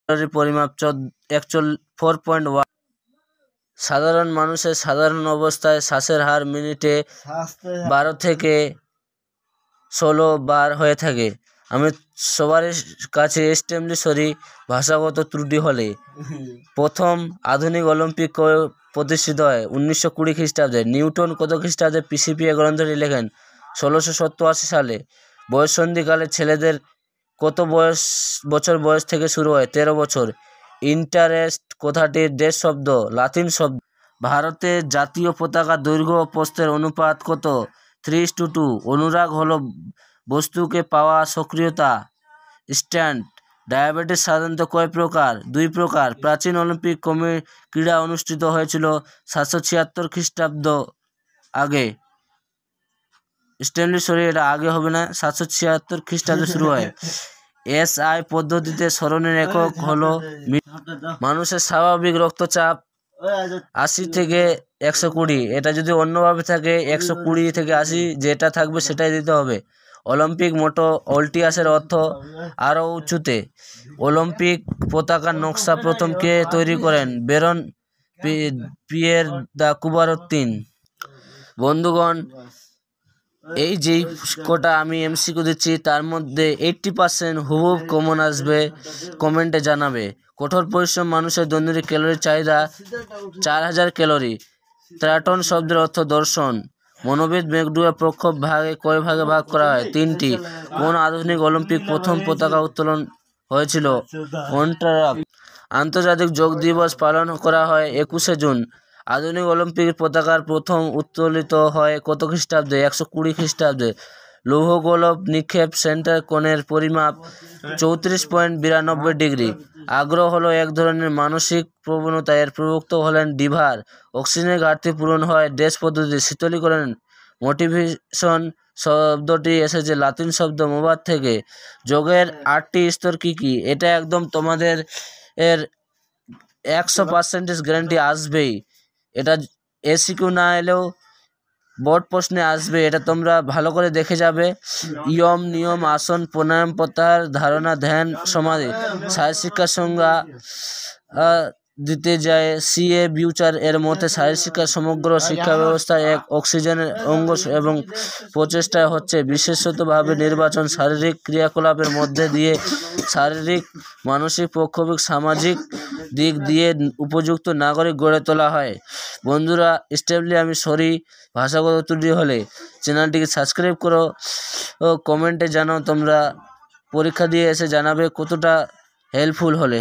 পরিমাপ 4.1। সাধারণ মানুষের সাধারণ অবস্থায় শ্বাসের হার মিনিটে 12 থেকে 16 বার হয়ে থাকে। আমি সবার কাছে এক্সট্রিমলি সরি ভাষাগত ত্রুটি হলে। প্রথম আধুনিক অলিম্পিক প্রতিষ্ঠিত হয় 1920 খ্রিস্টাব্দে। নিউটন কত খ্রিস্টাব্দে পিসিপিএ গ্রন্থটি লেখেন? 1687 সালে। বয়ঃসন্ধিকালে ছেলেদের কত বছর বয়স থেকে শুরু হয়? 13 বছর। ইন্টারেস্ট কথাটির দেশ শব্দ, লাতিন শব্দ। ভারতের জাতীয় পতাকার দৈর্ঘ্য ও প্রস্থের অনুপাত কত? 3:2। অনুরাগ হলো বস্তুকে পাওয়া সক্রিয়তা, স্ট্যান্ড। ডায়াবেটিস সাধারণত কয় প্রকার? 2 প্রকার। প্রাচীন অলিম্পিক ক্রীড়া অনুষ্ঠিত হয়েছিল 776 খ্রিস্টাব্দ আগে। স্টেমলি সরি, এটা আগে হবে না, 776 খ্রিস্টাব্দে শুরু হয়। এসআই পদ্ধতিতে স্মরণের একক হলো মানুষের স্বাভাবিক রক্তচাপ 80 থেকে 120। এটা যদি অন্যভাবে থাকে 120 থেকে 80, যেটা থাকবে সেটাই দিতে হবে। অলিম্পিক মোটো অল্টিয়াসের অর্থ আরও উঁচুতে। অলিম্পিক পতাকার নকশা প্রথম কে তৈরি করেন? বেরন পিয়ের দ্য কুবারতিন। বন্ধুগণ, এই যেই কটা আমি এমসিকিউ দিচ্ছি তার মধ্যে 80% হুবহু কমন আসবে, কমেন্টে জানাবে। কঠোর পরিশ্রম মানুষের দৈনন্দিন ক্যালোরি চাহিদা 4000 ক্যালোরি। ত্রাটন শব্দের অর্থ দর্শন। মনোবিদ ম্যাকডুয়া প্রক্ষোভ কয় ভাগে ভাগ করা হয়? 3টি। কোন আধুনিক অলিম্পিক প্রথম পতাকা উত্তোলন হয়েছিল? অন্টারাক। আন্তর্জাতিক যোগ দিবস পালন করা হয় 21শে জুন। আধুনিক অলিম্পিক পতাকার প্রথম উত্তোলিত হয় কত খ্রিস্টাব্দে? 120 খ্রিস্টাব্দে। লৌহগোলক নিক্ষেপ সেন্টার কোণের পরিমাপ 34.92 ডিগ্রি। আগ্রহ হলো এক ধরনের মানসিক প্রবণতা, এর প্রবক্তা হলেন ডিভার। অক্সিজেনের ঘাটতি পূরণ হয় ড্যাশ পদ্ধতি। শীতলীকরণ মোটিভেশন শব্দটি এসেছে লাতিন শব্দ মোবাত থেকে। যোগের 8টি স্তর কি কি? এটা একদম তোমাদের 100% গ্যারান্টি আসবেই। এটা এসিকিউ না এলেও বোর্ড প্রশ্নে আসবে, এটা তোমরা ভালো করে দেখে যাবে। ইয়ম, নিয়ম, আসন, প্রাণায়াম, প্রত্যাহার, ধারণা, ধ্যান, সমাধি। শারীর শিক্ষার সংজ্ঞা দিতে যায় সিএ বিউচার। এর মতে শারীর শিক্ষা সমগ্র শিক্ষা ব্যবস্থা এক অক্সিজেনের অঙ্গ এবং প্রচেষ্টায় হচ্ছে বিশেষতভাবে নির্বাচন শারীরিক ক্রিয়াকলাপের মধ্যে দিয়ে শারীরিক, মানসিক, পক্ষবিক, সামাজিক দিক দিয়ে উপযুক্ত নাগরিক গড়ে তোলা হয়। বন্ধুরা, স্টেপলি আমি সরি ভাষাগত ত্রুটি হলে। চ্যানেলটিকে সাবস্ক্রাইব করো, কমেন্টে জানাও তোমরা পরীক্ষা দিয়ে এসে জানাবে কতটা হেল্পফুল হলে।